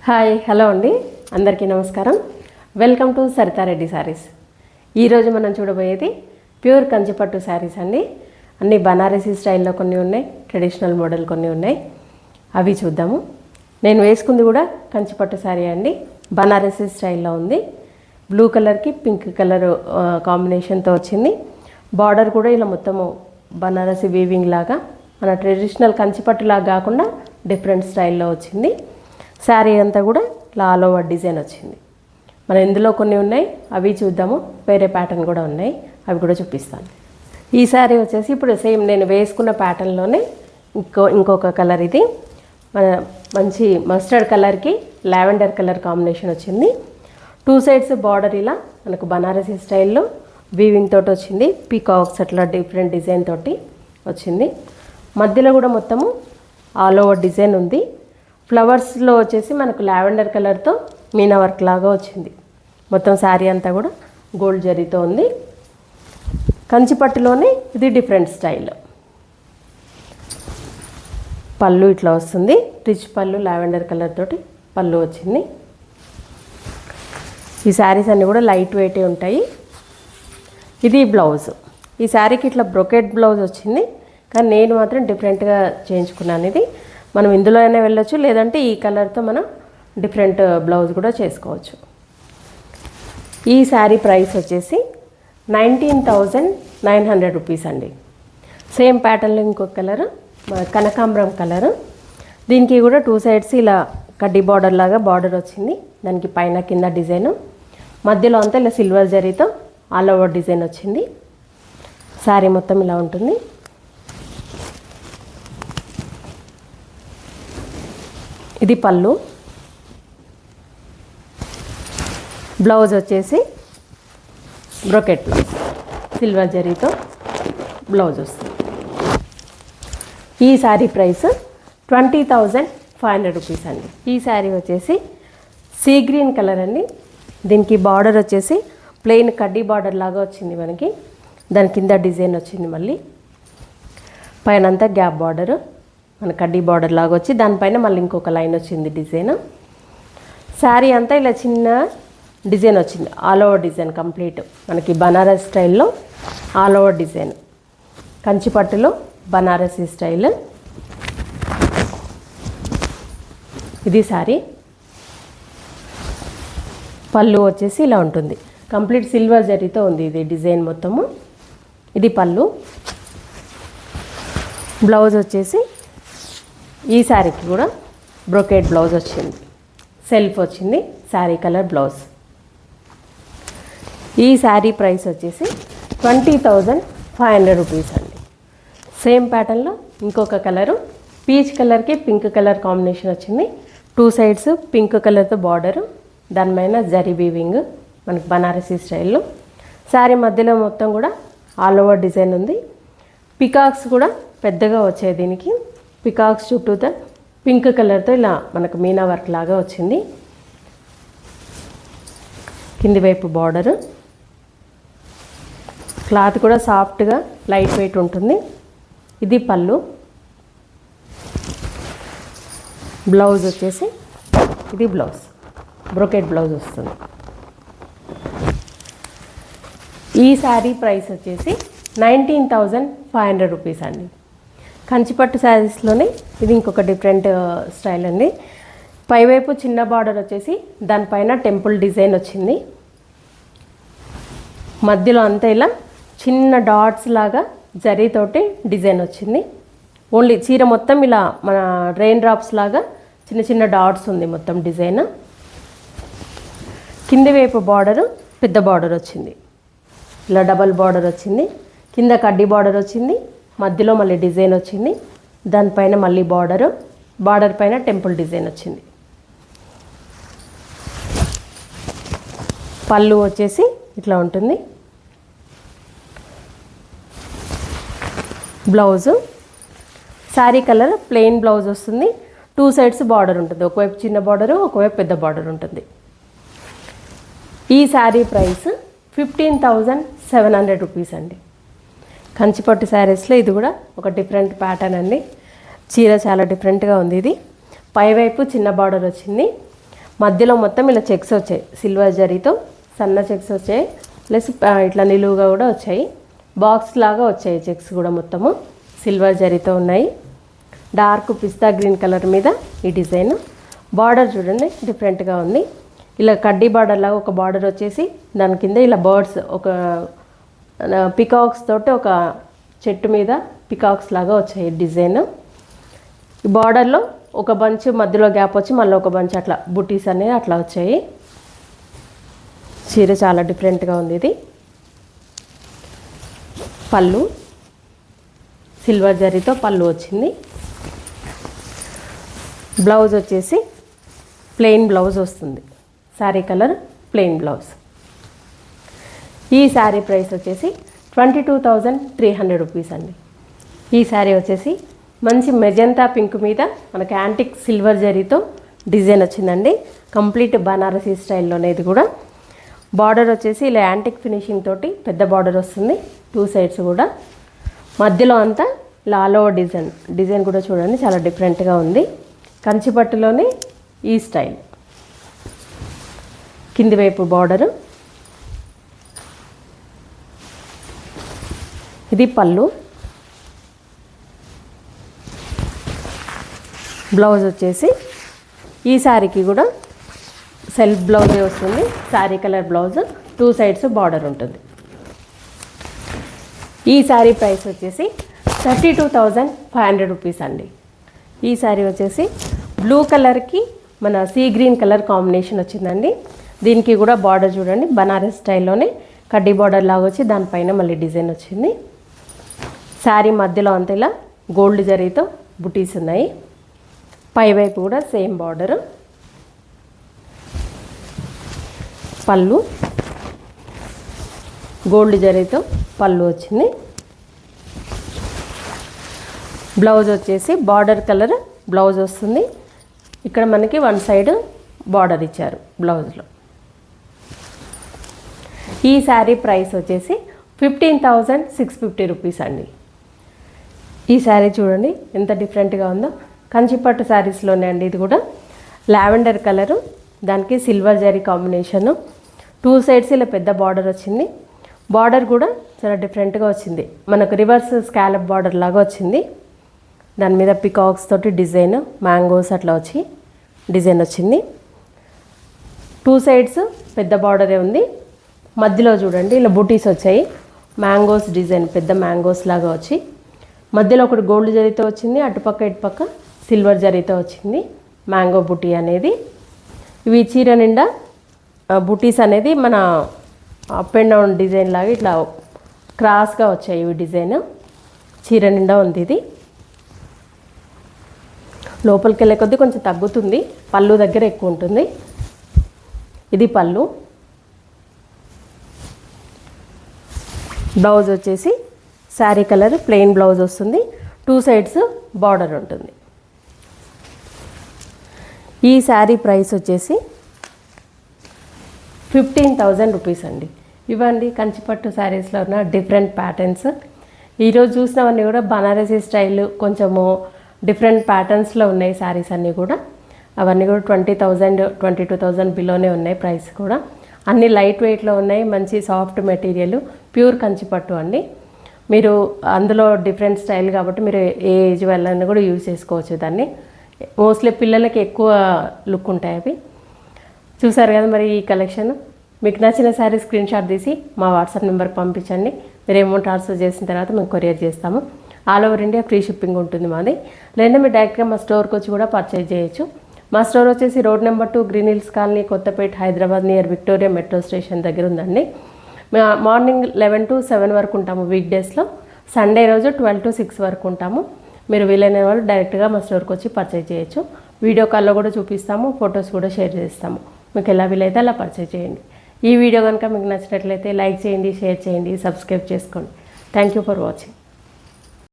Hi hello అండి, అందరికీ నమస్కారం. Welcome to Saritha Reddy saris. ఈరోజు మనం చూడబోయేది ప్యూర్ కంచిపట్టు శారీస్ అండి. అన్ని బనారసీ స్టైల్లో కొన్ని ఉన్నాయి, ట్రెడిషనల్ మోడల్ కొన్ని ఉన్నాయి. అవి చూద్దాము. నేను వేసుకుంది కూడా కంచిపట్టు శారీ అండి, బనారసీ స్టైల్లో ఉంది. బ్లూ కలర్కి పింక్ కలర్ కాంబినేషన్తో వచ్చింది. బార్డర్ కూడా ఇలా మొత్తము బనారసీ వీవింగ్ లాగా, మన ట్రెడిషనల్ కంచిపట్టు లాగా కాకుండా డిఫరెంట్ స్టైల్లో వచ్చింది. శారీ అంతా కూడా ఇలా ఆల్ ఓవర్ డిజైన్ వచ్చింది. మన ఇందులో కొన్ని ఉన్నాయి, అవి చూద్దాము. వేరే ప్యాటర్న్ కూడా ఉన్నాయి, అవి కూడా చూపిస్తాను. ఈ శారీ వచ్చేసి ఇప్పుడు సేమ్ నేను వేసుకున్న ప్యాటర్న్లోనే ఇంకొక కలర్. ఇది మన మంచి మస్టర్డ్ కలర్కి లావెండర్ కలర్ కాంబినేషన్ వచ్చింది. టూ సైడ్స్ బార్డర్ ఇలా మనకు బనారసీ స్టైల్లో వీవింగ్ తోటి వచ్చింది. పీకాక్స్ అట్లా డిఫరెంట్ డిజైన్ తోటి వచ్చింది. మధ్యలో కూడా మొత్తము ఆల్ ఓవర్ డిజైన్ ఉంది. ఫ్లవర్స్లో వచ్చేసి మనకు లావెండర్ కలర్తో మీనా వర్క్ లాగా వచ్చింది. మొత్తం శారీ అంతా కూడా గోల్డ్ జరీతో ఉంది. కంచిపట్టులోనే ఇది డిఫరెంట్ స్టైల్. పళ్ళు ఇట్లా వస్తుంది, రిచ్ పళ్ళు, లావెండర్ కలర్ తోటి పళ్ళు వచ్చింది. ఈ శారీస్ అన్నీ కూడా లైట్ వెయిటే ఉంటాయి. ఇది బ్లౌజ్. ఈ శారీకి ఇట్లా బ్రొకెట్ బ్లౌజ్ వచ్చింది, కానీ నేను మాత్రం డిఫరెంట్గా చేయించుకున్నాను. ఇది మనం ఇందులో అయినా వెళ్ళొచ్చు, లేదంటే ఈ కలర్తో మనం డిఫరెంట్ బ్లౌజ్ కూడా చేసుకోవచ్చు. ఈ శారీ ప్రైస్ వచ్చేసి 19,900 రూపీస్ అండి. సేమ్ ప్యాటర్న్లో ఇంకొక కలర్ కనకాంబరం కలరు. దీనికి కూడా టూ సైడ్స్ ఇలా కడ్డీ బార్డర్ లాగా బార్డర్ వచ్చింది. దానికి పైన కింద డిజైను, మధ్యలో అంతా ఇలా సిల్వర్ జరీతో ఆల్ ఓవర్ డిజైన్ వచ్చింది. శారీ మొత్తం ఇలా ఉంటుంది. ఇది పళ్ళు. బ్లౌజ్ వచ్చేసి బ్రొకెట్ బ్లౌజ్, సిల్వర్ జరీతో బ్లౌజ్ వస్తుంది. ఈ శారీ ప్రైస్ 20,500 రూపీస్ అండి. ఈ శారీ వచ్చేసి సీ గ్రీన్ కలర్ అండి. దీనికి బార్డర్ వచ్చేసి ప్లెయిన్ కడ్డీ బార్డర్ లాగా వచ్చింది మనకి. దాని కింద డిజైన్ వచ్చింది, మళ్ళీ పైన అంతా గ్యాప్ బార్డరు మన కడ్డీ బార్డర్ లాగా వచ్చి దానిపైన మళ్ళీ ఇంకొక లైన్ వచ్చింది డిజైన్. శారీ అంతా ఇలా చిన్న డిజైన్ వచ్చింది, ఆల్ ఓవర్ డిజైన్ కంప్లీట్ మనకి బనారస్ స్టైల్లో ఆల్ ఓవర్ డిజైన్. కంచిపట్టులో బనారసీ స్టైల్. ఇది శారీ. పళ్ళు వచ్చేసి ఇలా ఉంటుంది, కంప్లీట్ సిల్వర్ జరీతో ఉంది ఇది డిజైన్ మొత్తము. ఇది పళ్ళు. బ్లౌజ్ వచ్చేసి ఈ శారీకి కూడా బ్రొకెట్ బ్లౌజ్ వచ్చింది, సెల్ఫ్ వచ్చింది శారీ కలర్ బ్లౌజ్. ఈ శారీ ప్రైస్ వచ్చేసి 20,500 రూపీస్ అండి. సేమ్ ప్యాటర్న్లో ఇంకొక కలరు పీచ్ కలర్కి పింక్ కలర్ కాంబినేషన్ వచ్చింది. టూ సైడ్స్ పింక్ కలర్తో బార్డరు, దానిపైన జరీ వీవింగ్ మనకి బనారసీ స్టైల్లో. శారీ మధ్యలో మొత్తం కూడా ఆల్ ఓవర్ డిజైన్ ఉంది. పికాక్స్ కూడా పెద్దగా వచ్చాయి దీనికి. పికాక్స్ చుట్టూతో పింక్ కలర్తో ఇలా మనకు మీనా వర్క్ లాగా వచ్చింది. కింది వైపు బార్డరు. క్లాత్ కూడా సాఫ్ట్గా లైట్ వెయిట్ ఉంటుంది. ఇది పళ్ళు. బ్లౌజ్ వచ్చేసి ఇది బ్లౌజ్, బ్రొకెట్ బ్లౌజ్ వస్తుంది. ఈ శారీ ప్రైస్ వచ్చేసి 19,500 రూపీస్ అండి. కంచిపట్టు శారీస్లోనే ఇది ఇంకొక డిఫరెంట్ స్టైల్ అండి. పైవైపు చిన్న బార్డర్ వచ్చేసి దానిపైన టెంపుల్ డిజైన్ వచ్చింది. మధ్యలో అంతా ఇలా చిన్న డాట్స్ లాగా జరీతోటి డిజైన్ వచ్చింది. ఓన్లీ చీర మొత్తం ఇలా మన రెయిన్ డ్రాప్స్ లాగా చిన్న చిన్న డాట్స్ ఉంది మొత్తం డిజైన్. కింది వైపు బార్డరు పెద్ద బార్డర్ వచ్చింది, ఇలా డబల్ బార్డర్ వచ్చింది. కింద కడ్డీ బార్డర్ వచ్చింది, మధ్యలో మళ్ళీ డిజైన్ వచ్చింది. దానిపైన మళ్ళీ బార్డరు, బార్డర్ పైన టెంపుల్ డిజైన్ వచ్చింది. పళ్ళు వచ్చేసి ఇట్లా ఉంటుంది. Blouse sari colour plain blouse వస్తుంది. టూ సైడ్స్ బార్డర్ ఉంటుంది, ఒకవైపు చిన్న బార్డరు, ఒకవైపు పెద్ద బార్డర్ ఉంటుంది. ఈ శారీ ప్రైస్ 15,700 రూపీస్ అండి. కంచిపట్టు శారీస్లో ఇది కూడా ఒక డిఫరెంట్ ప్యాటర్న్ అండి. చీర చాలా డిఫరెంట్గా ఉంది. ఇది పైవైపు చిన్న బార్డర్ వచ్చింది, మధ్యలో మొత్తం ఇలా చెక్స్ వచ్చాయి, సిల్వర్ జరీతో సన్న చెక్స్ వచ్చాయి, ప్లస్ ఇట్లా నిలువుగా కూడా వచ్చాయి, బాక్స్ లాగా వచ్చాయి చెక్స్ కూడా మొత్తము సిల్వర్ జరీతో ఉన్నాయి. డార్క్ పిస్తా గ్రీన్ కలర్ మీద ఈ డిజైన్. బార్డర్ చూడండి డిఫరెంట్గా ఉంది, ఇలా కడ్డీ బార్డర్ లాగా ఒక బార్డర్ వచ్చేసి దాని కింద ఇలా బర్డ్స్ ఒక పికాక్స్ తోటి ఒక చెట్టు మీద పికాక్స్ లాగా వచ్చాయి డిజైన్. ఈ బార్డర్లో ఒక బంచ్ మధ్యలో గ్యాప్ వచ్చి మళ్ళీ ఒక బంచ్ అట్లా బుటీస్ అనేవి అట్లా వచ్చాయి. చీర చాలా డిఫరెంట్గా ఉంది. ఇది పళ్ళు సిల్వర్ జరీతో పళ్ళు వచ్చింది. బ్లౌజ్ వచ్చేసి ప్లెయిన్ బ్లౌజ్ వస్తుంది, శారీ కలర్ ప్లెయిన్ బ్లౌజ్. ఈ శారీ ప్రైస్ వచ్చేసి 22,300 రూపీస్ అండి. ఈ శారీ వచ్చేసి మంచి మెజంతా పింక్ మీద మనకి యాంటిక్ సిల్వర్ జరీతో డిజైన్ వచ్చిందండి. కంప్లీట్ బనారసీ స్టైల్లోనే ఇది కూడా. బార్డర్ వచ్చేసి ఇలా యాంటిక్ ఫినిషింగ్ తోటి పెద్ద బార్డర్ వస్తుంది, 2 సైడ్స్ కూడా. మధ్యలో అంతా ఇలా ఆల్ ఓవర్ డిజైన్ కూడా చూడండి చాలా డిఫరెంట్గా ఉంది. కంచిపట్టులోనే ఈ స్టైల్. కింది వైపు బార్డరు, ఇది పళ్ళు. బ్లౌజ్ వచ్చేసి ఈ శారీకి కూడా సెల్ఫ్ బ్లౌజే వస్తుంది, sari colour blouse, 2 sides border ఉంటుంది. ఈ శారీ ప్రైస్ వచ్చేసి 32,500 రూపీస్ అండి. ఈ శారీ వచ్చేసి బ్లూ కలర్కి మన సీ గ్రీన్ కలర్ కాంబినేషన్ వచ్చిందండి. దీనికి కూడా బార్డర్ చూడండి బనారస్ స్టైల్లోనే కడ్డీ బార్డర్ లాగా వచ్చి దానిపైన మళ్ళీ డిజైన్ వచ్చింది. శారీ మధ్యలో అంతా ఇలా గోల్డ్ జరీతో బుటీస్ ఉన్నాయి. పైవైపు కూడా సేమ్ బార్డరు. పళ్ళు గోల్డ్ జరీతో పళ్ళు వచ్చింది. బ్లౌజ్ వచ్చేసి బార్డర్ కలర్ బ్లౌజ్ వస్తుంది. ఇక్కడ మనకి 1 సైడ్ బార్డర్ ఇచ్చారు బ్లౌజ్లో. ఈ శారీ ప్రైస్ వచ్చేసి 15,650 రూపీస్ అండి. ఈ శారీ చూడండి ఎంత డిఫరెంట్గా ఉందో, కంచిపట్టు శారీస్లోనే అండి. ఇది కూడా లావెండర్ కలరు, దానికి సిల్వర్ జరీ కాంబినేషను, 2 సైడ్స్ ఇలా పెద్ద బార్డర్ వచ్చింది. బార్డర్ కూడా చాలా డిఫరెంట్గా వచ్చింది, మనకు రివర్స్ స్కాలప్ బార్డర్ లాగా వచ్చింది. దాని మీద పికాక్స్ తోటి డిజైన్, మ్యాంగోస్ అట్లా వచ్చి డిజైన్ వచ్చింది. 2 సైడ్స్ పెద్ద బార్డరే ఉంది. మధ్యలో చూడండి ఇలా బుటీస్ వచ్చాయి, మ్యాంగోస్ డిజైన్ పెద్ద మ్యాంగోస్ లాగా వచ్చి మధ్యలో ఒకటి గోల్డ్ జరీతో వచ్చింది, అటుపక్క ఇటుపక్క సిల్వర్ జరీతో వచ్చింది మ్యాంగో బుటీ అనేది. ఇవి చీర నిండా బుటీస్ అనేది మన అప్ అండ్ డౌన్ డిజైన్ లాగా ఇట్లా క్రాస్గా వచ్చాయి ఇవి డిజైన్. చీర నిండా ఉంది ఇది. లోపలికి వెళ్ళే కొద్దీ కొంచెం తగ్గుతుంది, పళ్ళు దగ్గర ఎక్కువ ఉంటుంది. ఇది పళ్ళు. బ్లౌజ్ వచ్చేసి శారీ కలర్ ప్లెయిన్ బ్లౌజ్ వస్తుంది, 2 సైడ్స్ బార్డర్ ఉంటుంది. ఈ శారీ ప్రైస్ వచ్చేసి 15,000 రూపీస్ అండి. ఇవ్వండి కంచిపట్టు శారీస్లో ఉన్న డిఫరెంట్ ప్యాటర్న్స్. ఈరోజు చూసినవన్నీ కూడా బనారసీ స్టైల్ కొంచెము డిఫరెంట్ ప్యాటర్న్స్లో ఉన్నాయి శారీస్ అన్నీ కూడా. అవన్నీ కూడా 20,000 22,000 బిలోనే ఉన్నాయి ప్రైస్ కూడా. అన్నీ లైట్ వెయిట్లో ఉన్నాయి, మంచి సాఫ్ట్ మెటీరియల్, ప్యూర్ కంచిపట్టు అండి. మీరు అందులో డిఫరెంట్ స్టైల్ కాబట్టి మీరు ఏ ఏజ్ వాళ్ళని కూడా యూజ్ చేసుకోవచ్చు దాన్ని. మోస్ట్లీ పిల్లలకి ఎక్కువ లుక్ ఉంటాయి అవి. చూసారు కదా మరి ఈ కలెక్షన్. మీకు నచ్చిన శారీ స్క్రీన్ షాట్ తీసి మా వాట్సాప్ నెంబర్కి పంపించండి. మీరు అమౌంట్ ట్రాన్స్ఫర్ చేసిన తర్వాత మేము కొరియర్ చేస్తాము. All over India free shipping ఉంటుంది మాది. లేదా మీరు డైరెక్ట్గా మా స్టోర్కి వచ్చి కూడా పర్చేజ్ చేయొచ్చు. మా స్టోర్ వచ్చేసి road number 2 green hills colony, Kothapet, Hyderabad, near Victoria metro station దగ్గర ఉందండి. మార్నింగ్ 11 to 7 వరకు ఉంటాము వీక్ డేస్లో. సండే రోజు 12 to 6 వరకు ఉంటాము. మీరు వీలైన వాళ్ళు డైరెక్ట్గా మా స్టోర్కి వచ్చి పర్చేజ్ చేయొచ్చు. వీడియో కాల్లో కూడా చూపిస్తాము, ఫొటోస్ కూడా షేర్ చేస్తాము. మీకు ఎలా వీలైతే అలా పర్చేజ్ చేయండి. ఈ వీడియో కనుక మీకు నచ్చినట్లయితే లైక్ చేయండి, షేర్ చేయండి, సబ్స్క్రైబ్ చేసుకోండి. Thank you for watching.